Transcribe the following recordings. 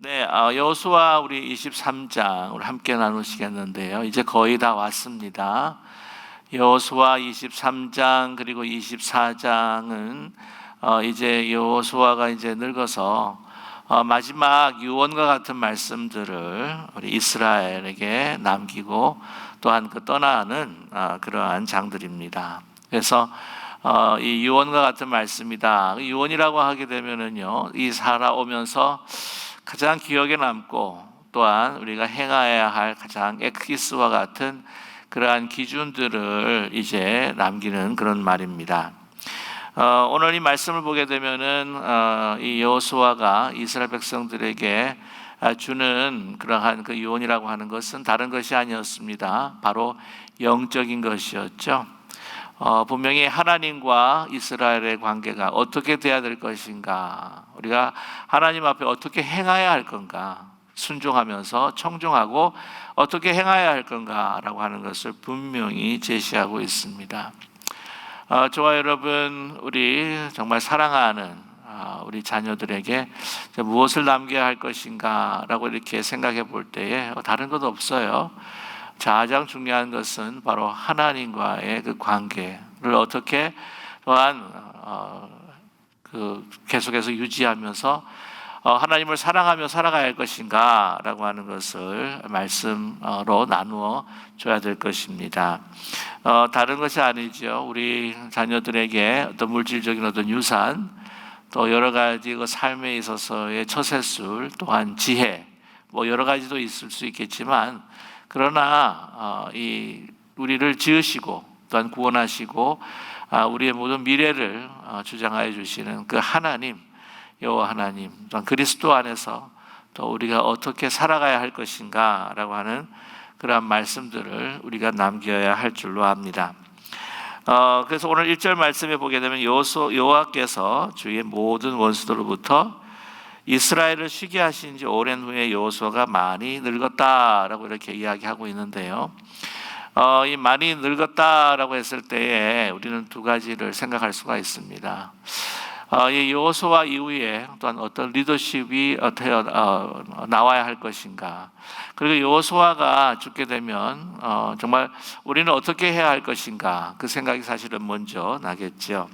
네, 여호수아 우리 23장을 함께 나누시겠는데요. 이제 거의 다 왔습니다. 여호수아 23장 그리고 24장은 이제 여호수아가 이제 늙어서 마지막 유언과 같은 말씀들을 우리 이스라엘에게 남기고 또한 그 떠나는 그러한 장들입니다. 그래서 이 유언과 같은 말씀이다. 유언이라고 하게 되면은요, 이 살아오면서 가장 기억에 남고 또한 우리가 행해야 할 가장 엑기스와 같은 그러한 기준들을 이제 남기는 그런 말입니다. 오늘 이 말씀을 보게 되면은 이 여호수아가 이스라엘 백성들에게 주는 그러한 그 유언이라고 하는 것은 다른 것이 아니었습니다. 바로 영적인 것이었죠. 분명히 하나님과 이스라엘의 관계가 어떻게 돼야 될 것인가, 우리가 하나님 앞에 어떻게 행해야 할 건가, 순종하면서 청종하고 어떻게 행해야 할 건가라고 하는 것을 분명히 제시하고 있습니다. 저와 여러분, 우리 정말 사랑하는 우리 자녀들에게 무엇을 남겨야 할 것인가라고 이렇게 생각해 볼 때에 다른 것 없어요. 가장 중요한 것은 바로 하나님과의 그 관계를 어떻게 또한 계속해서 유지하면서 하나님을 사랑하며 살아가야 할 것인가라고 하는 것을 말씀으로 나누어 줘야 될 것입니다. 다른 것이 아니죠. 우리 자녀들에게 어떤 물질적인 어떤 유산, 또 여러 가지 그 삶에 있어서의 처세술, 또한 지혜, 뭐 여러 가지도 있을 수 있겠지만, 그러나 우리를 지으시고 또한 구원하시고 우리의 모든 미래를 주장하여 주시는 그 하나님, 여호와 하나님, 또한 그리스도 안에서 또 우리가 어떻게 살아가야 할 것인가라고 하는 그러한 말씀들을 우리가 남겨야 할 줄로 압니다. 그래서 오늘 1절 말씀에 보게 되면 여호와께서 주의 모든 원수들로부터 이스라엘을 쉬게 하신 지 오랜 후에 여호수아가 많이 늙었다라고 이렇게 이야기하고 있는데요. 이 많이 늙었다라고 했을 때에 우리는 두 가지를 생각할 수가 있습니다. 이 여호수아 이후에 또한 어떤 리더십이 나와야 할 것인가, 그리고 여호수아가 죽게 되면 정말 우리는 어떻게 해야 할 것인가, 그 생각이 사실은 먼저 나겠죠.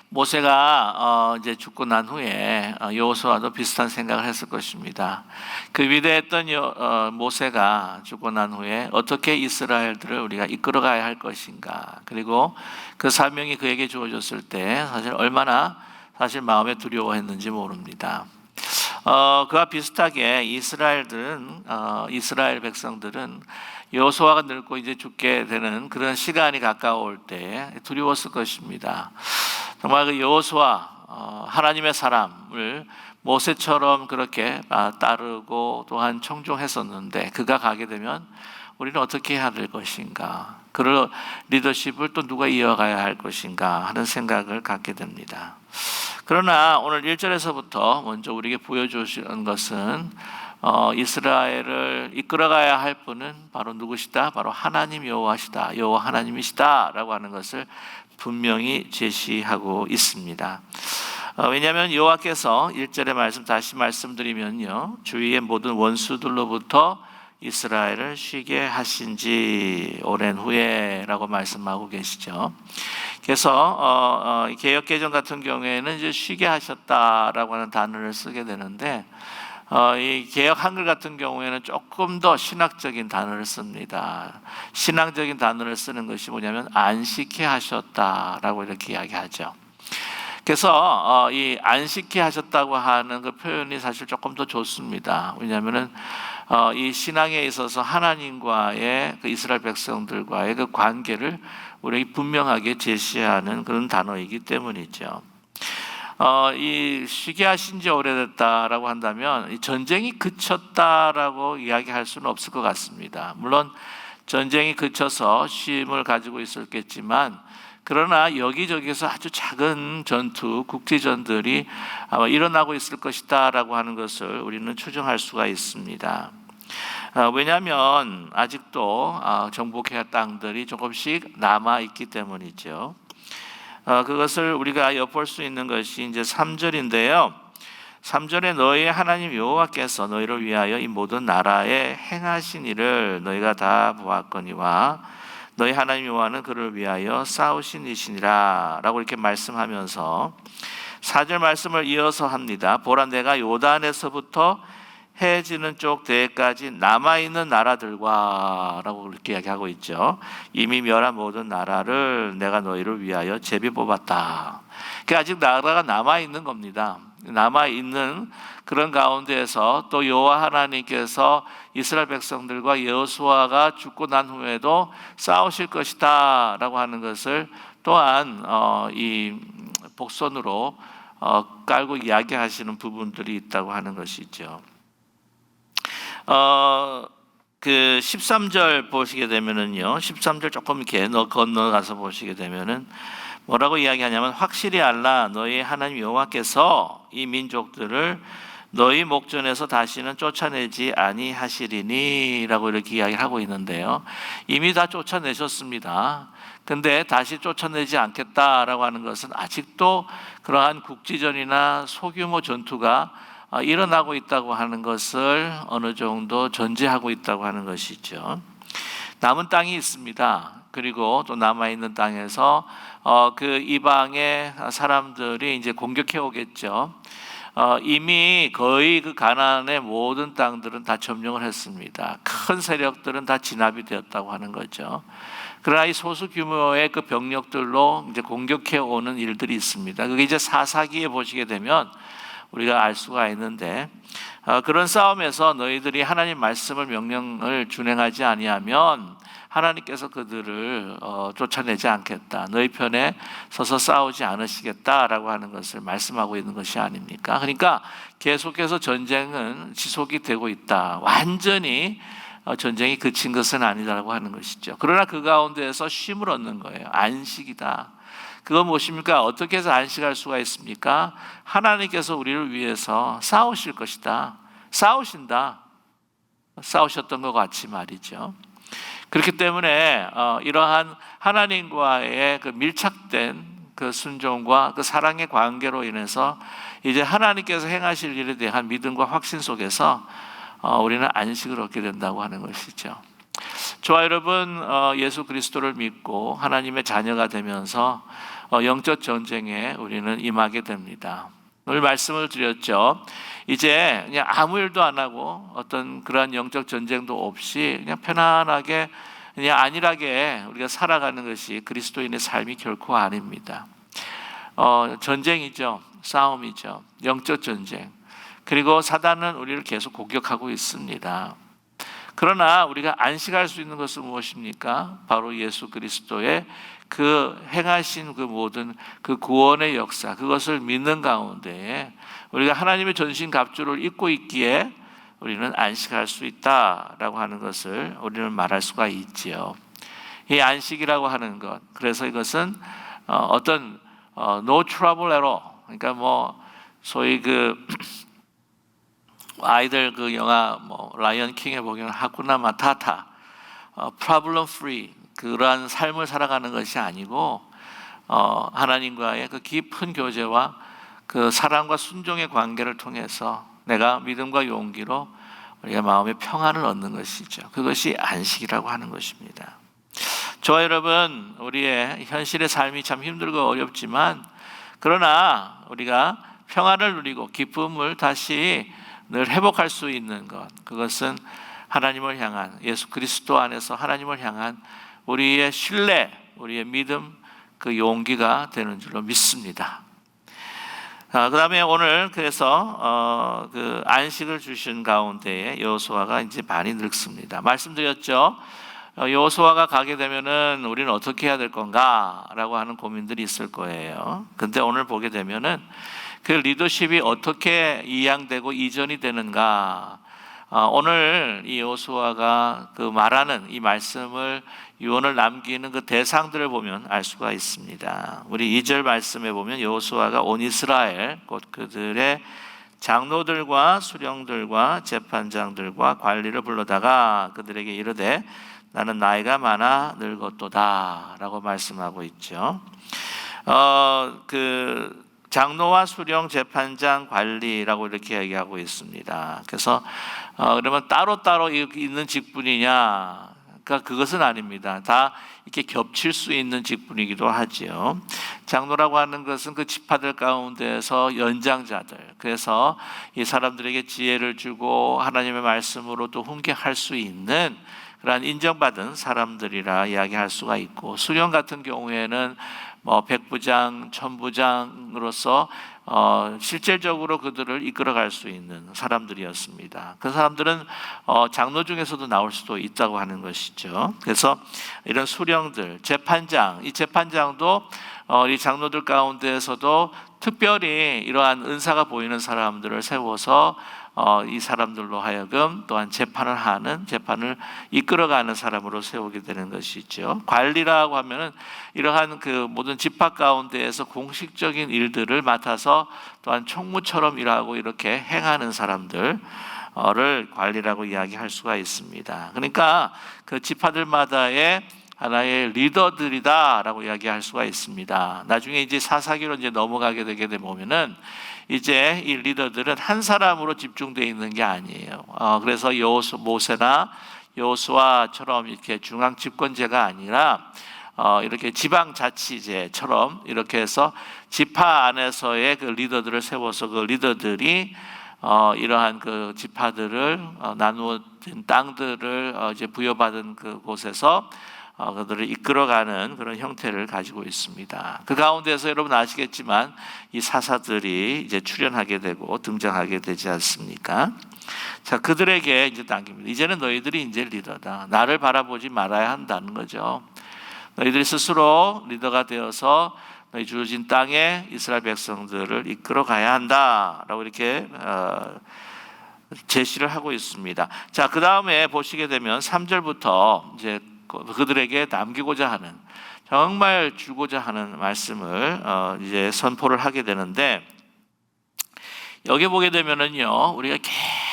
모세가 이제 죽고 난 후에 여호수아도 비슷한 생각을 했을 것입니다. 그 위대했던 모세가 죽고 난 후에 어떻게 이스라엘들을 우리가 이끌어가야 할 것인가, 그리고 그 사명이 그에게 주어졌을 때 사실 얼마나 마음에 두려워했는지 모릅니다. 그와 비슷하게 이스라엘 백성들은 여호수아가 늙고 이제 죽게 되는 그런 시간이 가까울 때 두려웠을 것입니다. 정말 그 여호수아, 하나님의 사람을 모세처럼 그렇게 따르고 또한 청종했었는데, 그가 가게 되면 우리는 어떻게 해야 될 것인가, 그런 리더십을 또 누가 이어가야 할 것인가 하는 생각을 갖게 됩니다. 그러나 오늘 1절에서부터 먼저 우리에게 보여주시는 것은 이스라엘을 이끌어가야 할 분은 바로 누구시다? 바로 하나님 여호와시다, 여호와 하나님이시다 라고 하는 것을 분명히 제시하고 있습니다. 왜냐하면 여호와께서 1절의 말씀 다시 말씀드리면요, 주위의 모든 원수들로부터 이스라엘을 쉬게 하신 지 오랜 후에 라고 말씀하고 계시죠. 그래서 개역개정 같은 경우에는 이제 쉬게 하셨다라고 하는 단어를 쓰게 되는데, 이 개역 한글 같은 경우에는 조금 더 신학적인 단어를 씁니다. 신앙적인 단어를 쓰는 것이 뭐냐면 안식케 하셨다라고 이렇게 이야기하죠. 그래서 이 안식케 하셨다고 하는 그 표현이 사실 조금 더 좋습니다. 왜냐하면은 이 신앙에 있어서 하나님과의 그 이스라엘 백성들과의 그 관계를 우리에게 분명하게 제시하는 그런 단어이기 때문이죠. 이 쉬게 하신 지 오래됐다라고 한다면 이 전쟁이 그쳤다라고 이야기할 수는 없을 것 같습니다. 물론 전쟁이 그쳐서 쉼을 가지고 있었겠지만, 그러나 여기저기서 아주 작은 전투, 국지전들이 아마 일어나고 있을 것이다라고 하는 것을 우리는 추정할 수가 있습니다. 왜냐하면 아직도 정복해야 할 땅들이 조금씩 남아 있기 때문이죠. 그것을 우리가 엿볼 수 있는 것이 이제 3절인데요. 3절에 너희 하나님 여호와께서 너희를 위하여 이 모든 나라에 행하신 일을 너희가 다 보았거니와 너희 하나님 여호와는 그를 위하여 싸우신 이시니라 라고 이렇게 말씀하면서 4절 말씀을 이어서 합니다. 보라 내가 요단에서부터 해 지는 쪽 대까지 남아있는 나라들과 라고 그렇게 이야기하고 있죠. 이미 멸한 모든 나라를 내가 너희를 위하여 제비 뽑았다. 그러니까 아직 나라가 남아있는 겁니다. 남아있는 그런 가운데에서 또 여호와 하나님께서 이스라엘 백성들과 여호수아가 죽고 난 후에도 싸우실 것이다 라고 하는 것을 또한 이 복선으로 깔고 이야기하시는 부분들이 있다고 하는 것이죠. 그 13절 보시게 되면은요, 13절 조금 이렇게 건너가서 보시게 되면은 뭐라고 이야기하냐면 확실히 알라 너희 하나님 여호와께서 이 민족들을 너희 목전에서 다시는 쫓아내지 아니하시리니라고 이렇게 이야기를 하고 있는데요. 이미 다 쫓아내셨습니다. 근데 다시 쫓아내지 않겠다라고 하는 것은 아직도 그러한 국지전이나 소규모 전투가 일어나고 있다고 하는 것을 어느 정도 전제하고 있다고 하는 것이죠. 남은 땅이 있습니다. 그리고 또 남아있는 땅에서 그 이방의 사람들이 이제 공격해 오겠죠. 이미 거의 그 가나안의 모든 땅들은 다 점령을 했습니다. 큰 세력들은 다 진압이 되었다고 하는 거죠. 그러나 이 소수 규모의 그 병력들로 이제 공격해 오는 일들이 있습니다. 그게 이제 사사기에 보시게 되면 우리가 알 수가 있는데 그런 싸움에서 너희들이 하나님 말씀을 명령을 준행하지 아니하면 하나님께서 그들을 쫓아내지 않겠다. 너희 편에 서서 싸우지 않으시겠다라고 하는 것을 말씀하고 있는 것이 아닙니까? 그러니까 계속해서 전쟁은 지속이 되고 있다. 완전히 전쟁이 그친 것은 아니다라고 하는 것이죠. 그러나 그 가운데에서 쉼을 얻는 거예요. 안식이다. 그건 무엇입니까? 어떻게 해서 안식할 수가 있습니까? 하나님께서 우리를 위해서 싸우실 것이다. 싸우신다. 싸우셨던 것 같이 말이죠. 그렇기 때문에 이러한 하나님과의 그 밀착된 그 순종과 그 사랑의 관계로 인해서 이제 하나님께서 행하실 일에 대한 믿음과 확신 속에서 우리는 안식을 얻게 된다고 하는 것이죠. 저와 여러분 예수 그리스도를 믿고 하나님의 자녀가 되면서 영적 전쟁에 우리는 임하게 됩니다. 오늘 말씀을 드렸죠. 이제 그냥 아무 일도 안 하고 어떤 그러한 영적 전쟁도 없이 그냥 편안하게 그냥 안일하게 우리가 살아가는 것이 그리스도인의 삶이 결코 아닙니다. 전쟁이죠. 싸움이죠. 영적 전쟁. 그리고 사단은 우리를 계속 공격하고 있습니다. 그러나 우리가 안식할 수 있는 것은 무엇입니까? 바로 예수 그리스도의 그 행하신 그 모든 그 구원의 역사, 그것을 믿는 가운데 우리가 하나님의 전신갑주를 입고 있기에 우리는 안식할 수 있다라고 하는 것을 우리는 말할 수가 있지요. 이 안식이라고 하는 것, 그래서 이것은 어떤 no trouble at all, 그러니까 뭐 소위 그 아이들 그 영화 뭐 라이언 킹에 보면 하쿠나 마타타, problem free, 그러한 삶을 살아가는 것이 아니고 하나님과의 그 깊은 교제와 그 사랑과 순종의 관계를 통해서 내가 믿음과 용기로 우리가 마음의 평안을 얻는 것이죠. 그것이 안식이라고 하는 것입니다. 저와 여러분, 우리의 현실의 삶이 참 힘들고 어렵지만 그러나 우리가 평안을 누리고 기쁨을 다시 늘 회복할 수 있는 것, 그것은 하나님을 향한, 예수 그리스도 안에서 하나님을 향한 우리의 신뢰, 우리의 믿음, 그 용기가 되는 줄로 믿습니다. 그 다음에 오늘 그래서 그 안식을 주신 가운데에 여호수아가 이제 많이 늙습니다. 말씀드렸죠. 여호수아가 가게 되면은 우리는 어떻게 해야 될 건가라고 하는 고민들이 있을 거예요. 근데 오늘 보게 되면은 그 리더십이 어떻게 이양되고 이전이 되는가. 오늘 이 여호수아가 그 말하는 이 말씀을 유언을 남기는 그 대상들을 보면 알 수가 있습니다. 우리 2절 말씀에 보면 여호수아가 온 이스라엘 곧 그들의 장로들과 수령들과 재판장들과 관리를 불러다가 그들에게 이르되 나는 나이가 많아 늙었도다 라고 말씀하고 있죠. 그 장로와 수령, 재판장, 관리라고 이렇게 얘기하고 있습니다. 그래서 그러면 따로따로 있는 직분이냐? 그러니까 그것은 아닙니다. 다 이렇게 겹칠 수 있는 직분이기도 하지요. 장로라고 하는 것은 그 지파들 가운데서 연장자들, 그래서 이 사람들에게 지혜를 주고 하나님의 말씀으로 또 훈계할 수 있는 그러한 인정받은 사람들이라 이야기할 수가 있고, 수령 같은 경우에는 백부장, 천부장으로서 실질적으로 그들을 이끌어갈 수 있는 사람들이었습니다. 그 사람들은 장로 중에서도 나올 수도 있다고 하는 것이죠. 그래서 이런 수령들, 재판장, 이 재판장도 이 장로들 가운데에서도 특별히 이러한 은사가 보이는 사람들을 세워서 이 사람들로 하여금 또한 재판을 이끌어가는 사람으로 세우게 되는 것이죠. 관리라고 하면은 이러한 그 모든 집합 가운데에서 공식적인 일들을 맡아서 또한 총무처럼 일하고 이렇게 행하는 사람들을 관리라고 이야기할 수가 있습니다. 그러니까 그 지파들마다의 하나의 리더들이다라고 이야기할 수가 있습니다. 나중에 이제 사사기로 이제 넘어가게 되게 되면은 이제 이 리더들은 한 사람으로 집중되어 있는 게 아니에요. 그래서 모세나 여호수아처럼 이렇게 중앙 집권제가 아니라 이렇게 지방자치제처럼 이렇게 해서 지파 안에서의 그 리더들을 세워서 그 리더들이 이러한 그 지파들을 나누어진 땅들을 이제 부여받은 그 곳에서 그들을 이끌어가는 그런 형태를 가지고 있습니다. 그 가운데서 여러분 아시겠지만 이 사사들이 이제 출현하게 되고 등장하게 되지 않습니까? 자, 그들에게 이제 당깁니다. 이제는 너희들이 이제 리더다. 나를 바라보지 말아야 한다는 거죠. 너희들이 스스로 리더가 되어서 너희 주어진 땅에 이스라엘 백성들을 이끌어 가야 한다라고 이렇게 제시를 하고 있습니다. 자, 그 다음에 보시게 되면 3절부터 이제 그들에게 남기고자 하는, 정말 주고자 하는 말씀을 이제 선포를 하게 되는데, 여기 보게 되면은요, 우리가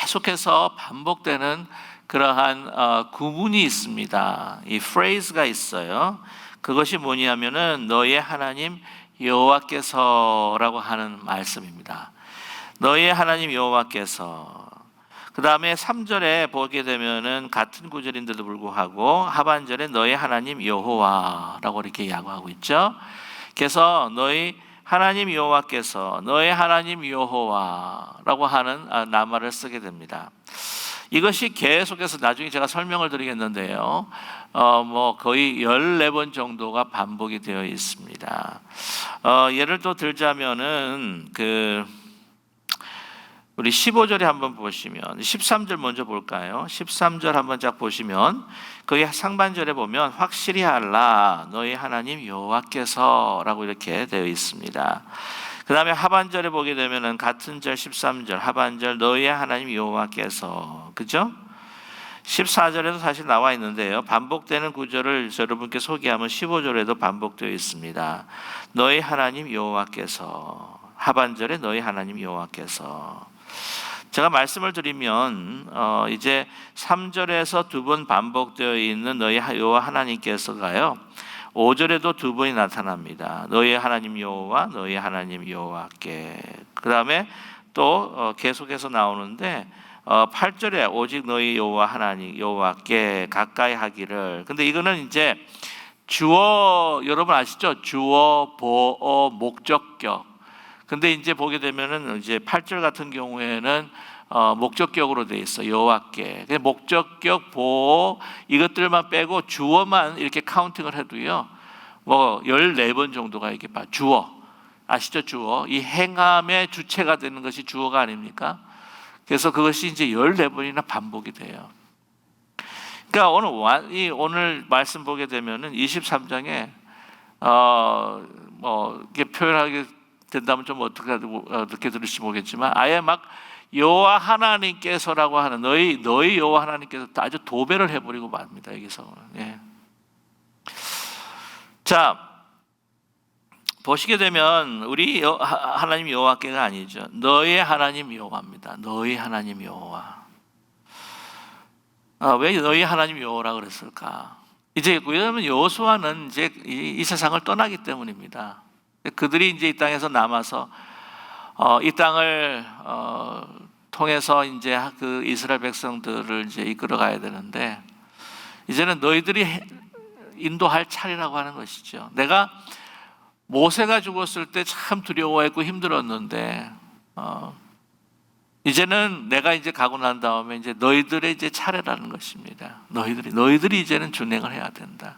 계속해서 반복되는 그러한 구문이 있습니다. 이 phrase가 있어요. 그것이 뭐냐면은 너희의 하나님 여호와께서라고 하는 말씀입니다. 너희의 하나님 여호와께서. 그 다음에 3절에 보게 되면은 같은 구절인데도 불구하고 하반절에 너희 하나님 여호와라고 이렇게 야구하고 있죠. 그래서 너희 하나님 여호와께서, 너희 하나님 여호와라고 하는 낱말을 쓰게 됩니다. 이것이 계속해서 나중에 제가 설명을 드리겠는데요. 거의 14번 정도가 반복이 되어 있습니다. 예를 또 들자면은 우리 15절에 한번 보시면, 13절 먼저 볼까요? 13절 한번 쫙 보시면 거기 상반절에 보면 확실히 알라 너희 하나님 여호와께서라고 이렇게 되어 있습니다. 그 다음에 하반절에 보게 되면 같은 절 13절 하반절 너희의 하나님 여호와께서, 그죠? 14절에도 사실 나와 있는데요, 반복되는 구절을 여러분께 소개하면 15절에도 반복되어 있습니다. 너희 하나님 여호와께서, 하반절에 너희 하나님 여호와께서. 제가 말씀을 드리면 이제 3절에서 두 번 반복되어 있는 너희 여호와 하나님께서가요, 5절에도 두 번이 나타납니다. 너희 하나님 여호와, 너희 하나님 여호와께. 그 다음에 또 계속해서 나오는데 8절에 오직 너희 여호와 하나님 여호와께 가까이 하기를. 근데 이거는 이제 주어, 여러분 아시죠? 주어, 보어, 목적격. 근데 이제 보게 되면은 이제 8절 같은 경우에는 목적격으로 돼 있어. 여호와께. 목적격, 보호 이것들만 빼고 주어만 이렇게 카운팅을 해도요, 14번 정도가 이렇게 주어. 아시죠? 주어. 이 행함의 주체가 되는 것이 주어가 아닙니까? 그래서 그것이 이제 14번이나 반복이 돼요. 그러니까 오늘 말씀 보게 되면은 23장에 이렇게 표현하게 된다면 좀 어떻게 들을지 모르겠지만 아예 막 여호와 하나님께서라고 하는 너희 여호와 하나님께서 아주 도배를 해버리고 맙니다. 여기서. 예. 자, 보시게 되면 우리 하나님 여호와께가 아니죠. 너의 하나님 여호와입니다. 너희 하나님 여호와. 왜 너희 하나님 여호와라 그랬을까? 이제 왜냐하면 여호수아는 이제 이 세상을 떠나기 때문입니다. 그들이 이제 이 땅에서 남아서 이 땅을 통해서 이제 그 이스라엘 백성들을 이제 이끌어 가야 되는데, 이제는 너희들이 인도할 차례라고 하는 것이죠. 내가 모세가 죽었을 때 참 두려워했고 힘들었는데, 이제는 내가 이제 가고 난 다음에 이제 너희들의 이제 차례라는 것입니다. 너희들이 이제는 준행을 해야 된다.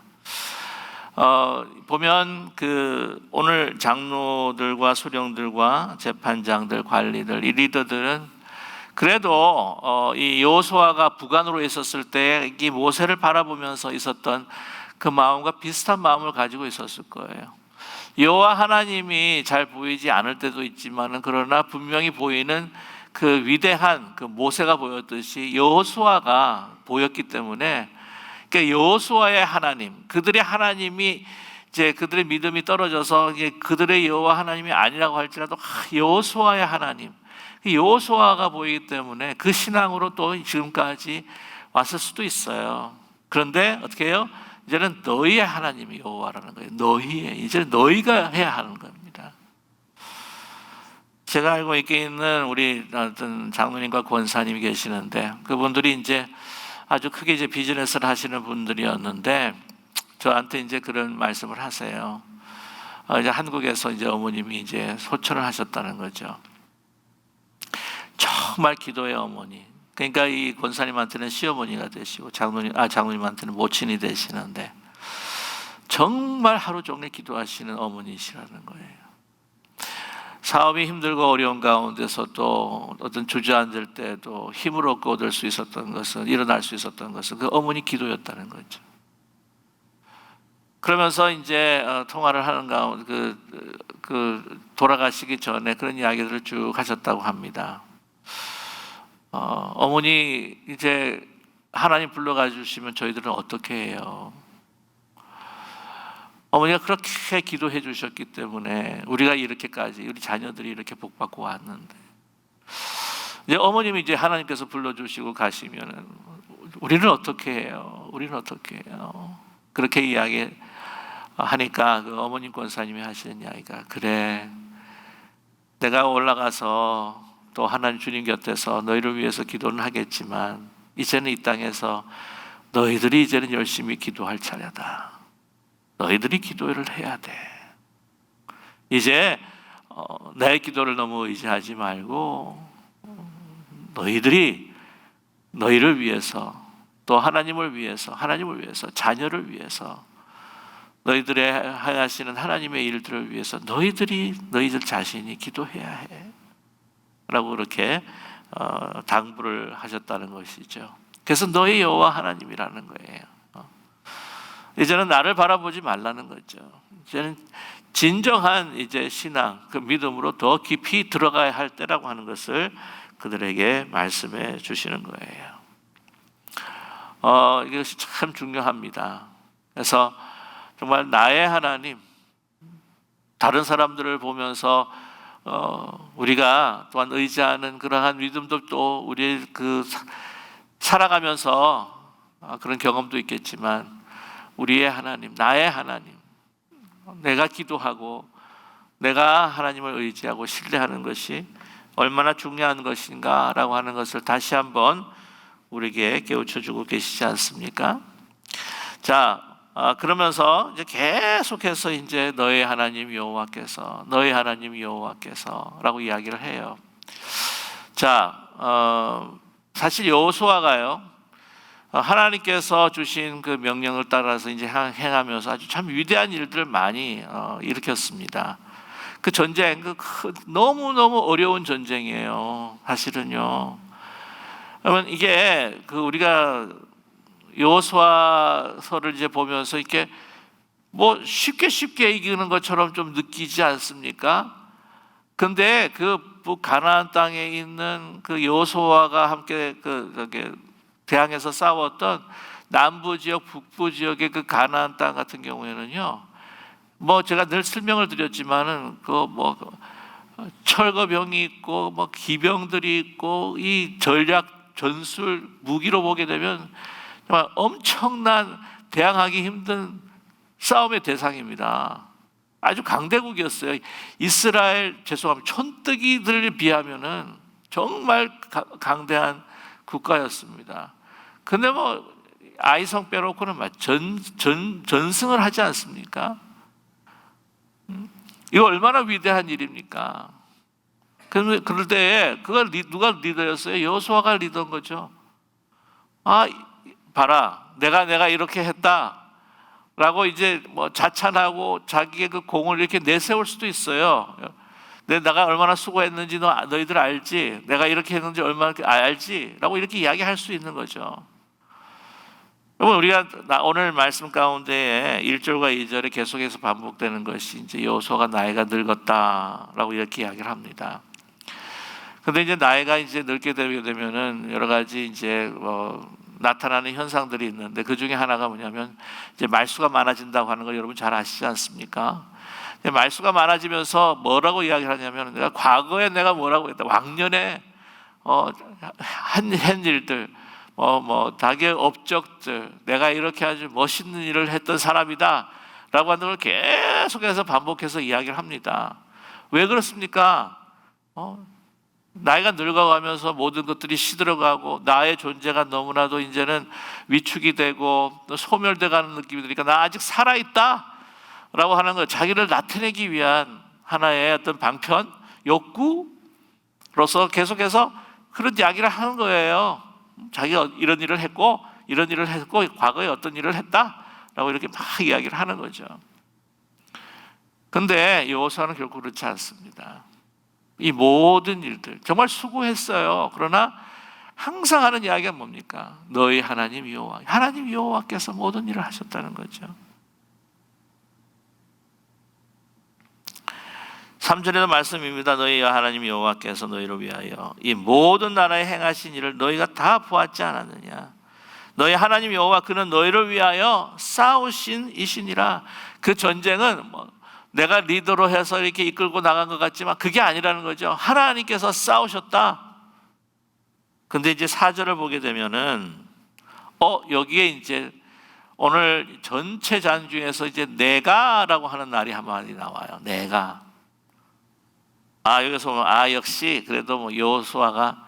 보면 그 오늘 장로들과 수령들과 재판장들, 관리들, 이 리더들은 그래도 이 여호수아가 북한으로 있었을 때 이 모세를 바라보면서 있었던 그 마음과 비슷한 마음을 가지고 있었을 거예요. 여호와 하나님이 잘 보이지 않을 때도 있지만은, 그러나 분명히 보이는 그 위대한 그 모세가 보였듯이 여호수아가 보였기 때문에, 그러니까 여호수아의 하나님, 그들의 하나님이 이제 그들의 믿음이 떨어져서 이제 그들의 여호와 하나님이 아니라고 할지라도 여호수아의 하나님, 여호수아가 보이기 때문에 그 신앙으로 또 지금까지 왔을 수도 있어요. 그런데 어떻게 해요? 이제는 너희의 하나님이 여호와라는 거예요. 이제는 너희가 해야 하는 겁니다. 제가 알고 있는 우리 어떤 장로님과 권사님이 계시는데, 그분들이 이제 아주 크게 이제 비즈니스를 하시는 분들이었는데, 저한테 이제 그런 말씀을 하세요. 이제 한국에서 이제 어머님이 이제 소천을 하셨다는 거죠. 정말 기도의 어머니. 그러니까 이 권사님한테는 시어머니가 되시고 장로님한테는 모친이 되시는데, 정말 하루 종일 기도하시는 어머니시라는 거예요. 사업이 힘들고 어려운 가운데서 또 어떤 주저앉을 때도 힘을 얻고 얻을 수 있었던 것은, 일어날 수 있었던 것은 그 어머니 기도였다는 거죠. 그러면서 이제 통화를 하는 가운데 돌아가시기 전에 그런 이야기들을 쭉 하셨다고 합니다. 어머니 이제 하나님 불러가 주시면 저희들은 어떻게 해요? 어머니가 그렇게 기도해 주셨기 때문에 우리가 이렇게까지, 우리 자녀들이 이렇게 복받고 왔는데, 이제 어머님이 이제 하나님께서 불러주시고 가시면은 우리는 어떻게 해요? 우리는 어떻게 해요? 그렇게 이야기하니까 그 어머님 권사님이 하시는 이야기가, 그래, 내가 올라가서 또 하나님 주님 곁에서 너희를 위해서 기도는 하겠지만, 이제는 이 땅에서 너희들이 이제는 열심히 기도할 차례다. 너희들이 기도를 해야 돼. 이제 내 기도를 너무 의지하지 말고 너희를 위해서, 또 하나님을 위해서, 자녀를 위해서, 너희들의 하시는 하나님의 일들을 위해서 너희들 자신이 기도해야 해 라고 그렇게 당부를 하셨다는 것이죠. 그래서 너희 여호와 하나님이라는 거예요. 이제는 나를 바라보지 말라는 거죠. 이제는 진정한 이제 신앙, 그 믿음으로 더 깊이 들어가야 할 때라고 하는 것을 그들에게 말씀해 주시는 거예요. 이것이 참 중요합니다. 그래서 정말 나의 하나님, 다른 사람들을 보면서 우리가 또한 의지하는 그러한 믿음도 또 우리 살아가면서 그런 경험도 있겠지만, 우리의 하나님, 나의 하나님, 내가 기도하고 내가 하나님을 의지하고 신뢰하는 것이 얼마나 중요한 것인가라고 하는 것을 다시 한번 우리에게 깨우쳐주고 계시지 않습니까? 자, 그러면서 이제 계속해서 이제 너의 하나님 여호와께서라고 이야기를 해요. 자, 사실 여호수아가요, 하나님께서 주신 그 명령을 따라서 이제 행하면서 아주 참 위대한 일들을 많이 일으켰습니다. 그 전쟁, 너무너무 어려운 전쟁이에요. 사실은요. 그러면 이게 우리가 여호수아서를 이제 보면서 이렇게 뭐 쉽게 이기는 것처럼 좀 느끼지 않습니까? 근데 그 가나안 땅에 있는 그 여호수아가 함께 대항해서 싸웠던 남부 지역, 북부 지역의 그 가나안 땅 같은 경우에는요, 뭐 제가 늘 설명을 드렸지만은 철거병이 있고 기병들이 있고, 이 전략 전술 무기로 보게 되면 정말 엄청난 대항하기 힘든 싸움의 대상입니다. 아주 강대국이었어요. 이스라엘, 죄송합니다, 촌뜨기들에 비하면은 정말 강대한 국가였습니다. 근데 뭐 아이성 빼놓고는 전승을 하지 않습니까? 이거 얼마나 위대한 일입니까? 그럴 때 그걸 누가 리더였어요? 여호수아가 리더인 거죠. 아, 봐라, 내가 이렇게 했다라고 이제 뭐 자찬하고 자기의 그 공을 이렇게 내세울 수도 있어요. 내가 얼마나 수고했는지 너희들 알지? 내가 이렇게 했는지 얼마나 알지? 라고 이렇게 이야기할 수 있는 거죠. 여러분, 우리가 오늘 말씀 가운데 1절과 2절에 계속해서 반복되는 것이 이제 여호수아가 나이가 늙었다라고 이렇게 이야기를 합니다. 근데 이제 나이가 이제 늙게 되게 되면은 여러 가지 이제 나타나는 현상들이 있는데, 그 중에 하나가 뭐냐면 이제 말수가 많아진다고 하는 걸 여러분 잘 아시지 않습니까? 말수가 많아지면서 뭐라고 이야기를 하냐면, 내가 과거에 내가 뭐라고 했다, 왕년에 한 일들, 닭의 업적들, 내가 이렇게 아주 멋있는 일을 했던 사람이다 라고 하는 걸 계속해서 반복해서 이야기를 합니다. 왜 그렇습니까? 나이가 늙어가면서 모든 것들이 시들어가고 나의 존재가 너무나도 이제는 위축이 되고 소멸돼가는 느낌이 드니까 나 아직 살아있다 라고 하는 걸 자기를 나타내기 위한 하나의 어떤 방편, 욕구로서 계속해서 그런 이야기를 하는 거예요. 자기가 이런 일을 했고 이런 일을 했고 과거에 어떤 일을 했다라고 이렇게 막 이야기를 하는 거죠. 근데 여호수아는 결코 그렇지 않습니다. 이 모든 일들 정말 수고했어요. 그러나 항상 하는 이야기가 뭡니까? 너희 하나님 여호와, 하나님 여호와께서 모든 일을 하셨다는 거죠. 3절에도 말씀입니다. 너희 하나님 여호와께서 너희를 위하여 이 모든 나라에 행하신 일을 너희가 다 보았지 않았느냐? 너희 하나님 여호와, 그는 너희를 위하여 싸우신 이시니라. 그 전쟁은 내가 리더로 해서 이렇게 이끌고 나간 것 같지만 그게 아니라는 거죠. 하나님께서 싸우셨다. 근데 이제 4절을 보게 되면은 여기에 이제 오늘 전체 장 중에서 이제 내가라고 하는 날이 한 마디 나와요. 내가. 여기서 보면 역시 그래도 여호수아가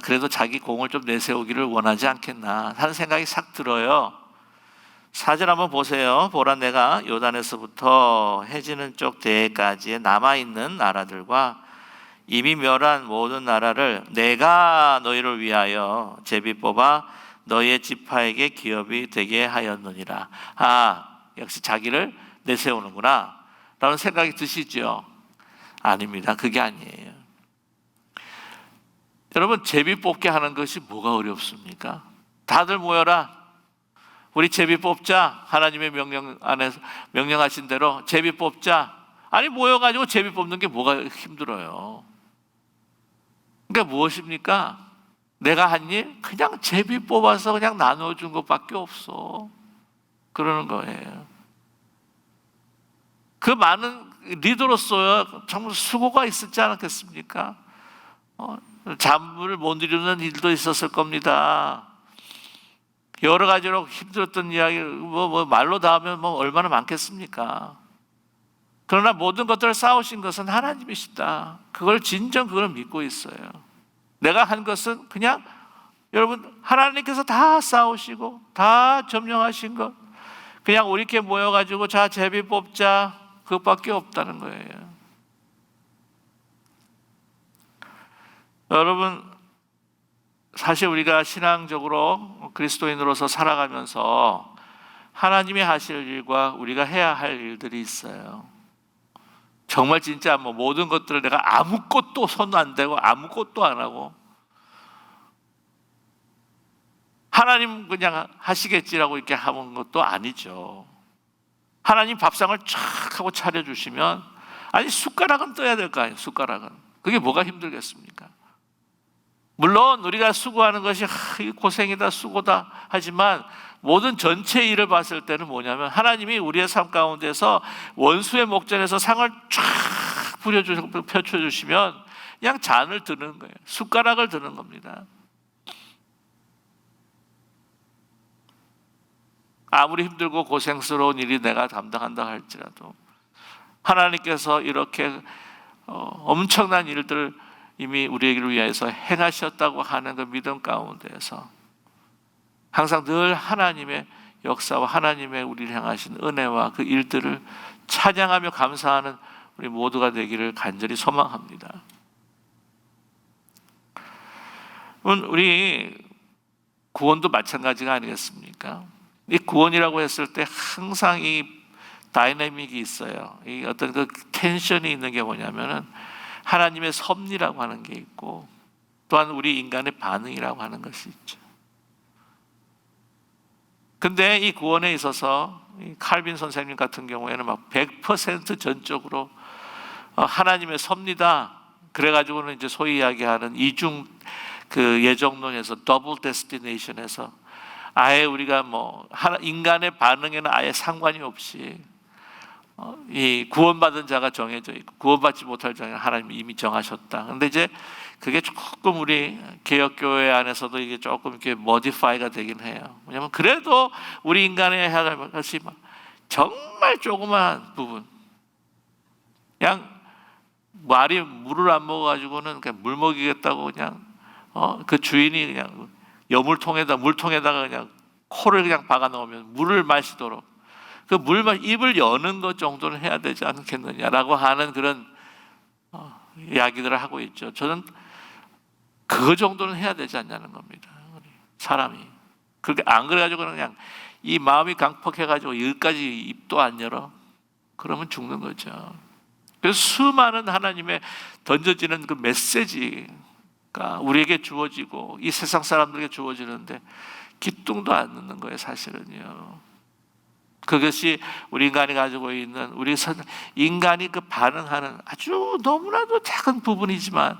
그래도 자기 공을 좀 내세우기를 원하지 않겠나 하는 생각이 싹 들어요. 4절 한번 보세요. 보라, 내가 요단에서부터 해지는 쪽 대해까지의 남아있는 나라들과 이미 멸한 모든 나라를 내가 너희를 위하여 제비 뽑아 너희의 지파에게 기업이 되게 하였느니라. 역시 자기를 내세우는구나 라는 생각이 드시죠? 아닙니다. 그게 아니에요. 여러분, 제비 뽑게 하는 것이 뭐가 어렵습니까? 다들 모여라, 우리 제비 뽑자. 하나님의 명령 안에서 명령하신 대로 제비 뽑자. 아니, 모여가지고 제비 뽑는 게 뭐가 힘들어요? 그러니까 무엇입니까? 내가 한 일 그냥 제비 뽑아서 그냥 나눠준 것밖에 없어. 그러는 거예요. 그 많은 리더로서 정말 수고가 있었지 않겠습니까? 잠을 못 이루는 일도 있었을 겁니다. 여러 가지로 힘들었던 이야기, 말로 다 하면 얼마나 많겠습니까? 그러나 모든 것들을 싸우신 것은 하나님이시다. 그걸 믿고 있어요. 내가 한 것은 그냥 여러분, 하나님께서 다 싸우시고 다 점령하신 것, 그냥 우리 이렇게 모여가지고 자 제비 뽑자, 그것밖에 없다는 거예요. 여러분, 사실 우리가 신앙적으로 그리스도인으로서 살아가면서 하나님이 하실 일과 우리가 해야 할 일들이 있어요. 정말 진짜 모든 것들을 내가 아무것도 손 안 대고 아무것도 안 하고 하나님 그냥 하시겠지라고 이렇게 하는 것도 아니죠. 하나님 밥상을 쫙 하고 차려주시면 숟가락은 떠야 될 거 아니에요. 숟가락은. 그게 뭐가 힘들겠습니까? 물론 우리가 수고하는 것이 고생이다, 수고다 하지만 모든 전체 일을 봤을 때는 뭐냐면 하나님이 우리의 삶 가운데서 원수의 목전에서 상을 쫙 펼쳐주시면 그냥 잔을 드는 거예요. 숟가락을 드는 겁니다. 아무리 힘들고 고생스러운 일이 내가 담당한다 할지라도 하나님께서 이렇게 엄청난 일들을 이미 우리에게 위해서 행하셨다고 하는 그 믿음 가운데에서 항상 늘 하나님의 역사와 하나님의 우리를 향하신 은혜와 그 일들을 찬양하며 감사하는 우리 모두가 되기를 간절히 소망합니다. 우리 구원도 마찬가지가 아니겠습니까? 이 구원이라고 했을 때 항상 이 다이내믹이 있어요. 이 어떤 그 텐션이 있는 게 뭐냐면은 하나님의 섭리라고 하는 게 있고 또한 우리 인간의 반응이라고 하는 것이 있죠. 근데 이 구원에 있어서 칼빈 선생님 같은 경우에는 막 100% 전적으로 하나님의 섭리다. 그래가지고는 이제 소위 이야기하는 이중 그 예정론에서 더블 데스티네이션에서 아예 우리가 뭐 인간의 반응에는 아예 상관이 없이 이 구원받은 자가 정해져 있고 구원받지 못할 자는 하나님이 이미 정하셨다. 근데 이제 그게 조금 우리 개혁교회 안에서도 이게 조금 이렇게 모디파이가 되긴 해요. 왜냐면 그래도 우리 인간의 해야 할 것이 정말 조그마한 부분, 그냥 말이 물을 안 먹어가지고는 그냥 물 먹이겠다고 그냥 그 주인이 그냥 물통에다가 그냥 코를 그냥 박아 넣으면 물을 마시도록 그 입을 여는 것 정도는 해야 되지 않겠느냐라고 하는 그런 이야기들을 하고 있죠. 저는 그 정도는 해야 되지 않냐는 겁니다. 사람이 그렇게 안 그래가지고는 그냥 이 마음이 강팍해가지고 여기까지 입도 안 열어. 그러면 죽는 거죠. 그래서 수많은 하나님의 던져지는 그 메시지가 우리에게 주어지고 이 세상 사람들에게 주어지는데 기둥도 안 넣는 거예요, 사실은요. 그것이 우리 인간이 가지고 있는 인간이 그 반응하는 아주 너무나도 작은 부분이지만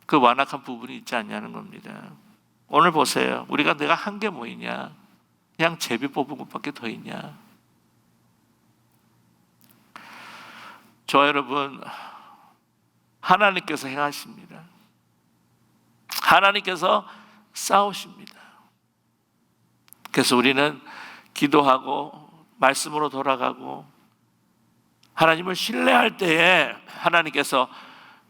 그 완악한 부분이 있지 않냐는 겁니다. 오늘 보세요. 내가 한 게 뭐 있냐? 그냥 제비 뽑은 것밖에 더 있냐? 저 여러분, 하나님께서 행하십니다. 하나님께서 싸우십니다. 그래서 우리는 기도하고 말씀으로 돌아가고 하나님을 신뢰할 때에 하나님께서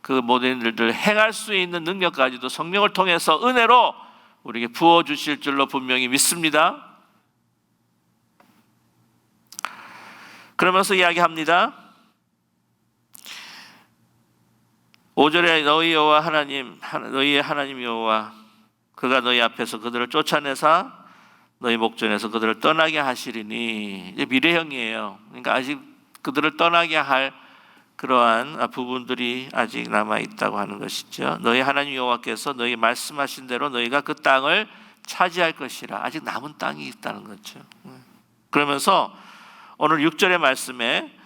그 모든 일들을 행할 수 있는 능력까지도 성령을 통해서 은혜로 우리에게 부어주실 줄로 분명히 믿습니다. 그러면서 이야기합니다. 5절에 너희의 하나님 여호와 그가 너희 앞에서 그들을 쫓아내사 너희 목전에서 그들을 떠나게 하시리니, 이제 미래형이에요. 그러니까 아직 그들을 떠나게 할 그러한 부분들이 아직 남아 있다고 하는 것이죠. 너희 하나님 여호와께서 너희 말씀하신 대로 너희가 그 땅을 차지할 것이라. 아직 남은 땅이 있다는 거죠. 그러면서 오늘 6절의 말씀에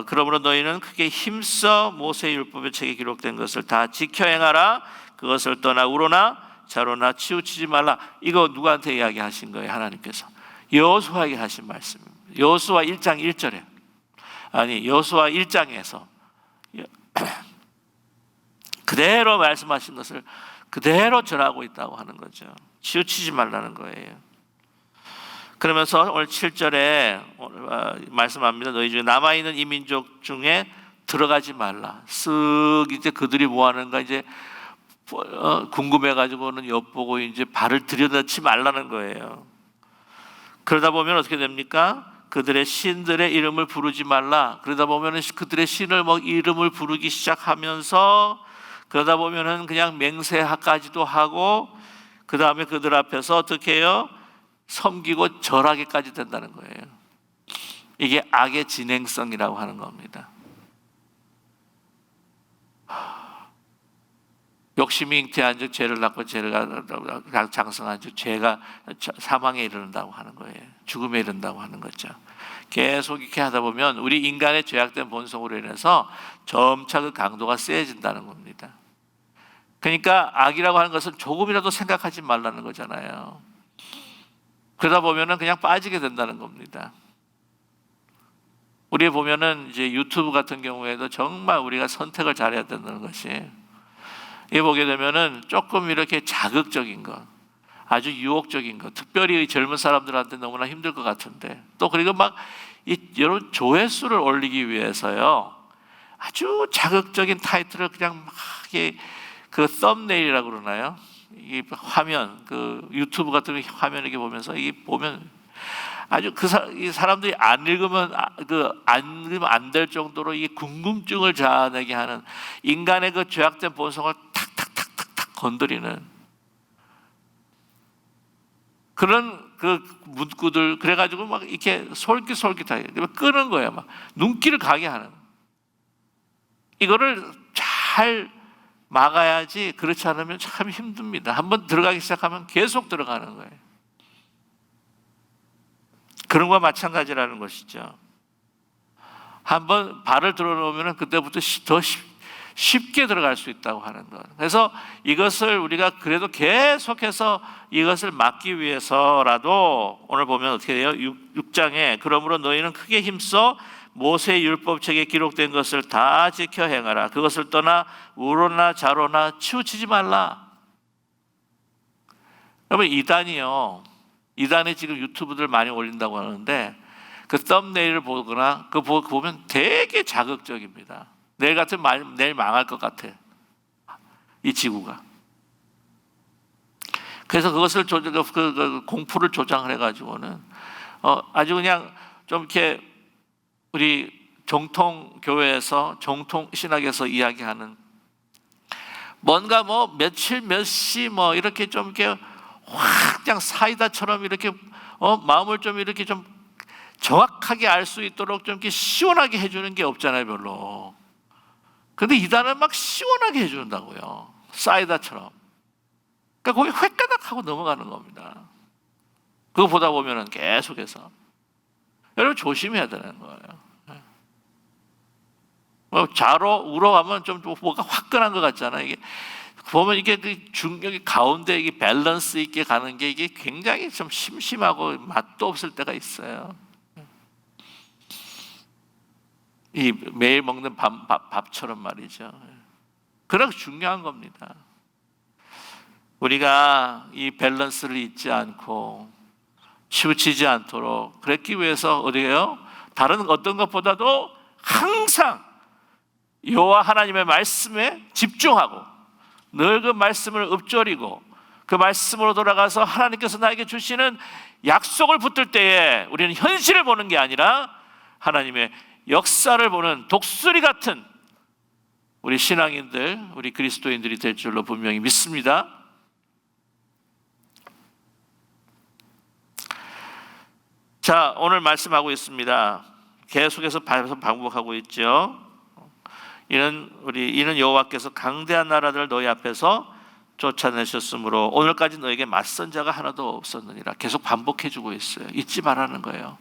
그러므로 너희는 크게 힘써 모세의 율법의 책에 기록된 것을 다 지켜 행하라. 그것을 떠나 우로나 좌로나 치우치지 말라. 이거 누구한테 이야기하신 거예요? 하나님께서 여호수아에게 하신 말씀입니다. 여호수아 1장 1절에 여호수아 1장에서 그대로 말씀하신 것을 그대로 전하고 있다고 하는 거죠. 치우치지 말라는 거예요. 그러면서 오늘 7절에 말씀합니다. 너희 중에 남아있는 이 민족 중에 들어가지 말라. 쓱 이제 그들이 뭐 하는가 이제 궁금해가지고는 엿보고 이제 발을 들여놓지 말라는 거예요. 그러다 보면 어떻게 됩니까? 그들의 신들의 이름을 부르지 말라. 그러다 보면은 그들의 신을 이름을 부르기 시작하면서 그러다 보면은 그냥 맹세까지도 하고 그 다음에 그들 앞에서 어떻게 해요? 섬기고 절하기까지 된다는 거예요. 이게 악의 진행성이라고 하는 겁니다. 욕심이 잉태한 즉 죄를 낳고 죄를 장성한 즉 죄가 사망에 이르는다고 하는 거예요. 죽음에 이른다고 하는 거죠. 계속 이렇게 하다 보면 우리 인간의 죄악된 본성으로 인해서 점차 그 강도가 세진다는 겁니다. 그러니까 악이라고 하는 것은 조금이라도 생각하지 말라는 거잖아요. 그러다 보면은 그냥 빠지게 된다는 겁니다. 우리 보면은 이제 유튜브 같은 경우에도 정말 우리가 선택을 잘해야 된다는 것이, 이 보게 되면은 조금 이렇게 자극적인 것, 아주 유혹적인 것, 특별히 젊은 사람들한테 너무나 힘들 것 같은데, 또 그리고 막 여러분 조회수를 올리기 위해서요, 아주 자극적인 타이틀을 그냥 막 그 썸네일이라고 그러나요? 이 화면, 그 유튜브 같은 화면 이렇게 보면서 이게 보면 아주 이 사람들이 안 읽으면 안 읽으면 안 될 정도로 이 궁금증을 자아내게 하는, 인간의 그 죄악된 본성을 탁탁탁탁탁 건드리는 그런 그 문구들, 그래가지고 막 이렇게 솔깃솔깃하게 끄는 거예요. 막 눈길을 가게 하는. 이거를 잘 막아야지, 그렇지 않으면 참 힘듭니다. 한번 들어가기 시작하면 계속 들어가는 거예요. 그런 거와 마찬가지라는 것이죠. 한번 발을 들어놓으면 그때부터 더 쉽게 들어갈 수 있다고 하는 것. 그래서 이것을 우리가 그래도 계속해서 이것을 막기 위해서라도, 오늘 보면 어떻게 돼요? 6장에 그러므로 너희는 크게 힘써 모세의 율법책에 기록된 것을 다 지켜 행하라. 그것을 떠나 우로나 좌로나 치우치지 말라. 여러분, 이단이 지금 유튜브들 많이 올린다고 하는데, 그 썸네일을 보거나 그거 보면 되게 자극적입니다. 내일 같으면 내일 망할 것 같아, 이 지구가. 그래서 그것을 공포를 조장을 해가지고는 아주 그냥 좀 이렇게 우리 정통 교회에서, 정통 신학에서 이야기하는 뭔가 뭐 며칠 몇 시 뭐 이렇게 좀 이렇게 확 그냥 사이다처럼 이렇게 마음을 좀 이렇게 좀 정확하게 알 수 있도록 좀 이렇게 시원하게 해주는 게 없잖아요, 별로. 근데 이단은 막 시원하게 해준다고요, 사이다처럼. 그러니까 거기 획가닥 하고 넘어가는 겁니다. 그거 보다 보면은 계속해서 여러분 조심해야 되는 거예요. 좌로 우로 가면 좀 뭐가 화끈한 것 같잖아요. 이게 보면 이게 그 중력이 가운데 이게 밸런스 있게 가는 게 이게 굉장히 좀 심심하고 맛도 없을 때가 있어요. 이 매일 먹는 밥처럼 말이죠. 그렇게 중요한 겁니다. 우리가 이 밸런스를 잊지 않고 치우치지 않도록 그랬기 위해서 어디에요? 다른 어떤 것보다도 항상 여호와 하나님의 말씀에 집중하고 늘 그 말씀을 읊조리고 그 말씀으로 돌아가서 하나님께서 나에게 주시는 약속을 붙들 때에 우리는 현실을 보는 게 아니라 하나님의 역사를 보는 독수리 같은 우리 신앙인들, 우리 그리스도인들이 될 줄로 분명히 믿습니다. 자, 오늘 말씀하고 있습니다. 계속해서 반복하고 있죠. 이는 여호와께서 강대한 나라들을 너희 앞에서 쫓아내셨으므로 오늘까지 너에게 맞선 자가 하나도 없었느니라. 계속 반복해주고 있어요. 잊지 말라는 거예요.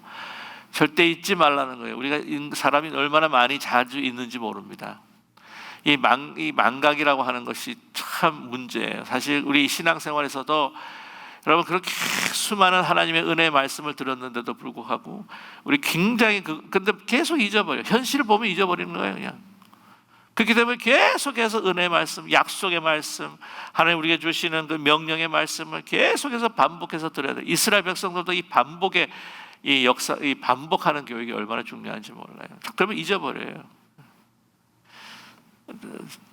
절대 잊지 말라는 거예요. 우리가 사람이 얼마나 많이 자주 잊는지 모릅니다. 이 망각이라고 하는 것이 참 문제예요. 사실 우리 신앙생활에서도 여러분 그렇게 수많은 하나님의 은혜의 말씀을 들었는데도 불구하고 우리 굉장히 근데 계속 잊어버려요. 현실을 보면 잊어버리는 거예요, 그냥. 그렇기 때문에 계속해서 은혜의 말씀, 약속의 말씀, 하나님 우리에게 주시는 그 명령의 말씀을 계속해서 반복해서 들어야 돼요. 이스라엘 백성들도 이 반복의 이 역사, 이 반복하는 교육이 얼마나 중요한지 몰라요. 그러면 잊어버려요.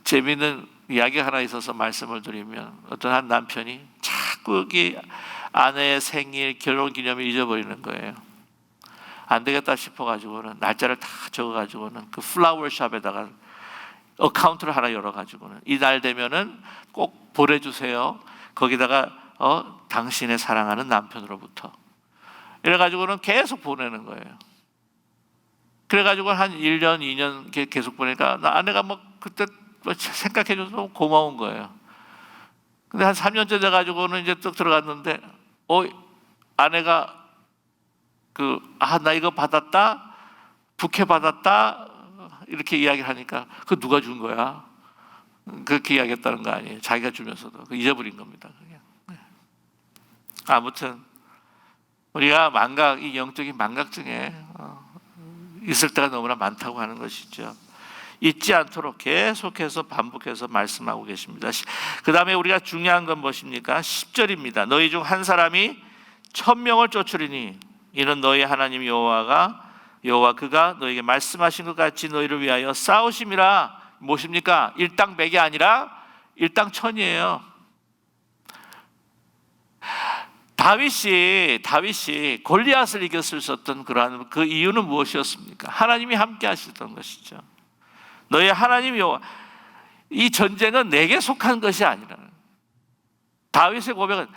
재미있는 이야기 하나 있어서 말씀을 드리면, 어떤 한 남편이 자꾸 여기 아내의 생일, 결혼기념일 잊어버리는 거예요. 안 되겠다 싶어가지고는 날짜를 다 적어가지고는 그 플라워샵에다가 어카운트를 하나 열어가지고는 이날 되면은 꼭 보내주세요. 거기다가 당신의 사랑하는 남편으로부터. 이래가지고는 계속 보내는 거예요. 그래가지고 한 1년, 2년 계속 보니까 아내가 뭐 그때 생각해줘서 너무 고마운 거예요. 근데 한 3년째 돼가지고는 이제 또 들어갔는데, 아내가 나 이거 받았다, 부케 받았다, 이렇게 이야기를 하니까 그 누가 준 거야? 그렇게 이야기했다는 거 아니에요. 자기가 주면서도 잊어버린 겁니다. 그냥. 아무튼 우리가 이 영적인 망각증에 있을 때가 너무나 많다고 하는 것이죠. 잊지 않도록 계속해서 반복해서 말씀하고 계십니다. 그 다음에 우리가 중요한 건 무엇입니까? 10절입니다. 너희 중 한 사람이 1000명을 쫓으리니 이는 너희 하나님 여호와가 여호와 그가 너에게 말씀하신 것 같이 너희를 위하여 싸우심이라. 무엇입니까? 일당백이 아니라 일당천이에요. 다윗이 골리앗을 이겼을 수 있었던 그러한 그 이유는 무엇이었습니까? 하나님이 함께 하셨던 것이죠. 너희 하나님 여호와, 이 전쟁은 내게 속한 것이 아니라는, 다윗의 고백은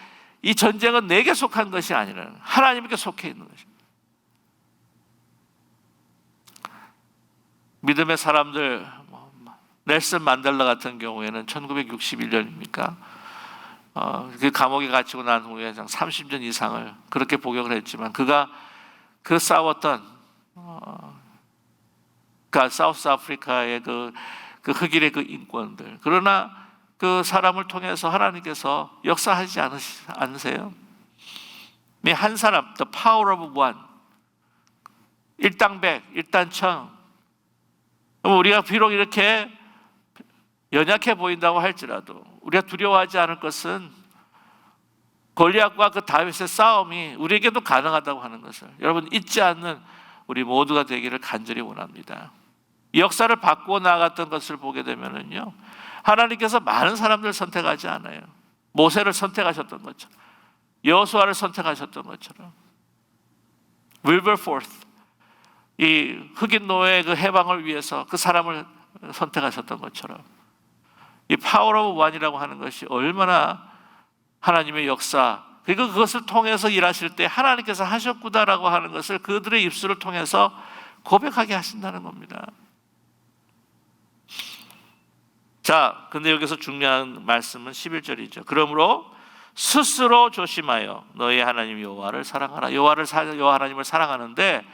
이 전쟁은 내게 속한 것이 아니라는, 하나님께 속해 있는 것입니다. 믿음의 사람들, 넬슨 만델라 같은 경우에는 1961년입니까? 그 감옥에 갇히고 난 후에 30년 이상을 그렇게 복역을 했지만, 그가 그 싸웠던 그 사우스 아프리카의 그 흑인의 그 인권들, 그러나 그 사람을 통해서 하나님께서 역사하지 않으세요? 한 사람, the power of one, 일당백, 일단천. 우리가 비록 이렇게 연약해 보인다고 할지라도 우리가 두려워하지 않을 것은 골리앗과 그 다윗의 싸움이 우리에게도 가능하다고 하는 것을 여러분 잊지 않는 우리 모두가 되기를 간절히 원합니다. 역사를 바꾸어 나갔던 것을 보게 되면은요, 하나님께서 많은 사람들을 선택하지 않아요. 모세를 선택하셨던 것처럼, 여호수아를 선택하셨던 것처럼, 윌버포스, 이 흑인 노예의 그 해방을 위해서 그 사람을 선택하셨던 것처럼, 이 파워 오브 원이라고 하는 것이 얼마나 하나님의 역사, 그리고 그것을 통해서 일하실 때 하나님께서 하셨구나라고 하는 것을 그들의 입술을 통해서 고백하게 하신다는 겁니다. 자, 근데 여기서 중요한 말씀은 11절이죠. 그러므로 스스로 조심하여 너희 하나님 여호와를 사랑하라. 여호와 하나님을 사랑하는데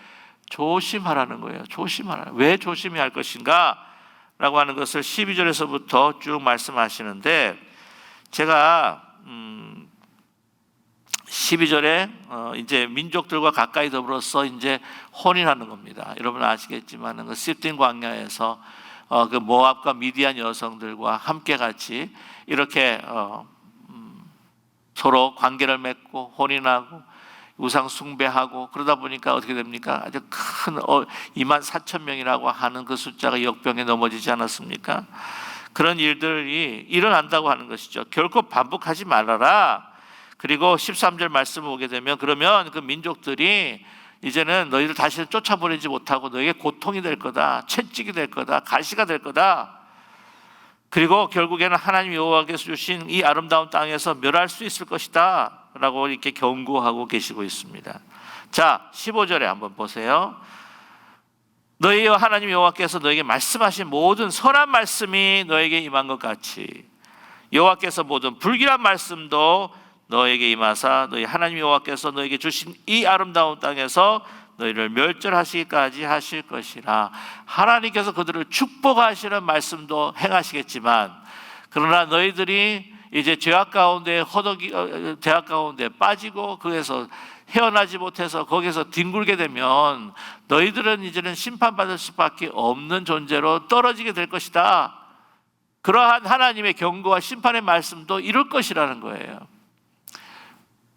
조심하라는 거예요. 조심하라. 왜 조심해야 할 것인가? 라고 하는 것을 12절에서부터 쭉 말씀하시는데, 제가 12절에 이제 민족들과 가까이 더불어서 이제 혼인하는 겁니다. 여러분 아시겠지만 그 시딘 광야에서 그 모압과 미디안 여성들과 함께 같이 이렇게 서로 관계를 맺고 혼인하고 우상 숭배하고 그러다 보니까 어떻게 됩니까? 아주 큰 24,000명이라고 하는 그 숫자가 역병에 넘어지지 않았습니까? 그런 일들이 일어난다고 하는 것이죠. 결코 반복하지 말아라. 그리고 13절 말씀을 보게 되면, 그러면 그 민족들이 이제는 너희를 다시 쫓아보내지 못하고 너에게 고통이 될 거다, 채찍이 될 거다, 가시가 될 거다. 그리고 결국에는 하나님 여호와께서 주신 이 아름다운 땅에서 멸할 수 있을 것이다 라고 이렇게 경고하고 계시고 있습니다. 자, 15절에 한번 보세요. 너희 하나님 여호와께서 너에게 말씀하신 모든 선한 말씀이 너에게 임한 것 같이 여호와께서 모든 불길한 말씀도 너에게 임하사 너희 하나님 여호와께서 너에게 주신 이 아름다운 땅에서 너희를 멸절하시기까지 하실 것이라. 하나님께서 그들을 축복하시는 말씀도 행하시겠지만, 그러나 너희들이 이제 죄악 가운데 죄악 가운데 빠지고 거기서 헤어나지 못해서 거기서 뒹굴게 되면 너희들은 이제는 심판받을 수밖에 없는 존재로 떨어지게 될 것이다. 그러한 하나님의 경고와 심판의 말씀도 이룰 것이라는 거예요.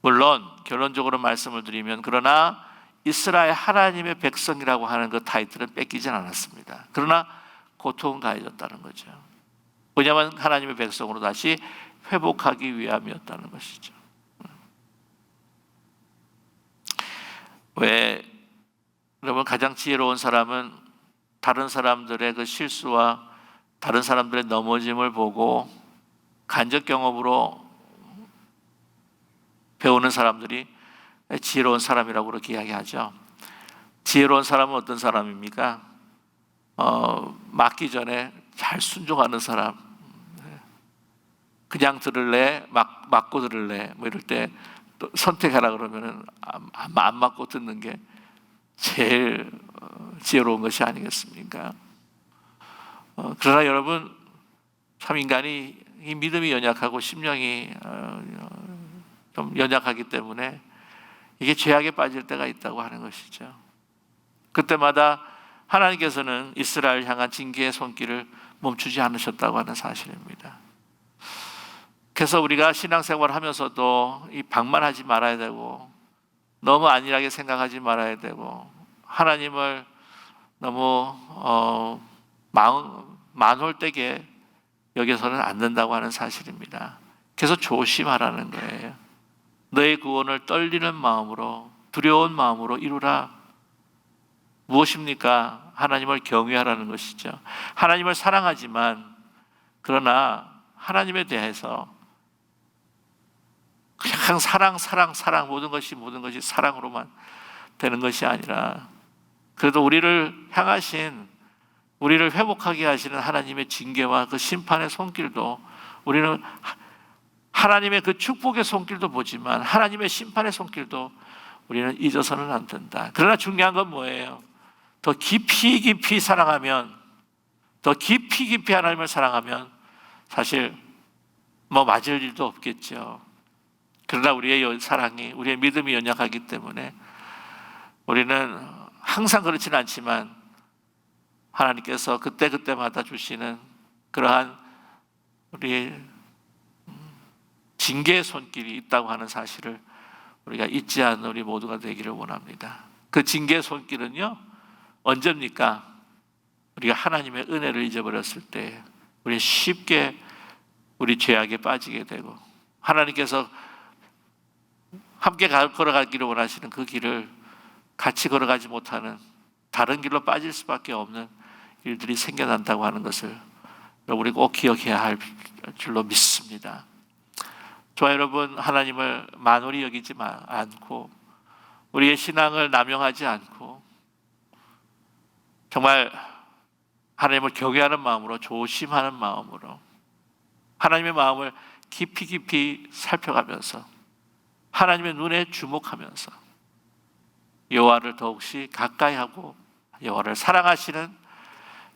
물론 결론적으로 말씀을 드리면, 그러나 이스라엘 하나님의 백성이라고 하는 그 타이틀은 뺏기진 않았습니다. 그러나 고통은 가해졌다는 거죠. 왜냐하면 하나님의 백성으로 다시 회복하기 위함이었다는 것이죠. 왜 여러분, 가장 지혜로운 사람은 다른 사람들의 그 실수와 다른 사람들의 넘어짐을 보고 간접 경험으로 배우는 사람들이 지혜로운 사람이라고 그렇게 이야기하죠. 지혜로운 사람은 어떤 사람입니까? 맞기 전에 잘 순종하는 사람. 그냥 들을래? 맞고 들을래? 뭐 이럴 때 또 선택하라 그러면은 안 맞고 듣는 게 제일 지혜로운 것이 아니겠습니까? 그러나 여러분, 참 인간이 이 믿음이 연약하고 심령이 좀 연약하기 때문에 이게 죄악에 빠질 때가 있다고 하는 것이죠. 그때마다 하나님께서는 이스라엘 향한 징계의 손길을 멈추지 않으셨다고 하는 사실입니다. 그래서 우리가 신앙생활을 하면서도 이 방만하지 말아야 되고, 너무 안일하게 생각하지 말아야 되고, 하나님을 너무 만홀되게 여기서는 안 된다고 하는 사실입니다. 그래서 조심하라는 거예요. 너의 구원을 떨리는 마음으로, 두려운 마음으로 이루라. 무엇입니까? 하나님을 경외하라는 것이죠. 하나님을 사랑하지만 그러나 하나님에 대해서 그냥 사랑 모든 것이 사랑으로만 되는 것이 아니라 그래도 우리를 향하신, 우리를 회복하게 하시는 하나님의 징계와 그 심판의 손길도, 우리는 하나님의 그 축복의 손길도 보지만 하나님의 심판의 손길도 우리는 잊어서는 안 된다. 그러나 중요한 건 뭐예요? 더 깊이 사랑하면, 더 깊이 하나님을 사랑하면 사실 맞을 일도 없겠죠. 그러나 우리의 사랑이, 우리의 믿음이 연약하기 때문에 우리는 항상 그렇지는 않지만 하나님께서 그때마다 주시는 그러한 우리 징계의 손길이 있다고 하는 사실을 우리가 잊지 않는 우리 모두가 되기를 원합니다. 그 징계의 손길은요, 언제입니까? 우리가 하나님의 은혜를 잊어버렸을 때 우리 쉽게 우리 죄악에 빠지게 되고, 하나님께서 함께 걸어가기를 원하시는 그 길을 같이 걸어가지 못하는 다른 길로 빠질 수밖에 없는 일들이 생겨난다고 하는 것을 우리 꼭 기억해야 할 줄로 믿습니다. 저와 여러분, 하나님을 만홀히 여기지 않고 우리의 신앙을 남용하지 않고 정말 하나님을 경외하는 마음으로, 조심하는 마음으로 하나님의 마음을 깊이 살펴가면서 하나님의 눈에 주목하면서 여호와를 더욱이 가까이 하고 여호와를 사랑하시는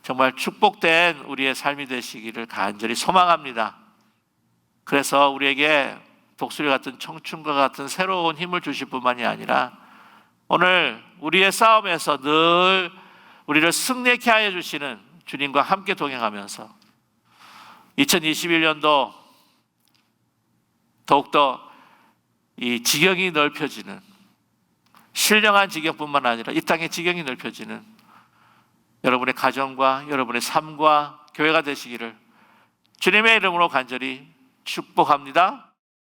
정말 축복된 우리의 삶이 되시기를 간절히 소망합니다. 그래서 우리에게 독수리 같은 청춘과 같은 새로운 힘을 주실 뿐만이 아니라 오늘 우리의 싸움에서 늘 우리를 승리케 하여 주시는 주님과 함께 동행하면서 2021년도 더욱더 이 지경이 넓혀지는, 신령한 지경뿐만 아니라 이 땅의 지경이 넓혀지는 여러분의 가정과 여러분의 삶과 교회가 되시기를 주님의 이름으로 간절히 축복합니다.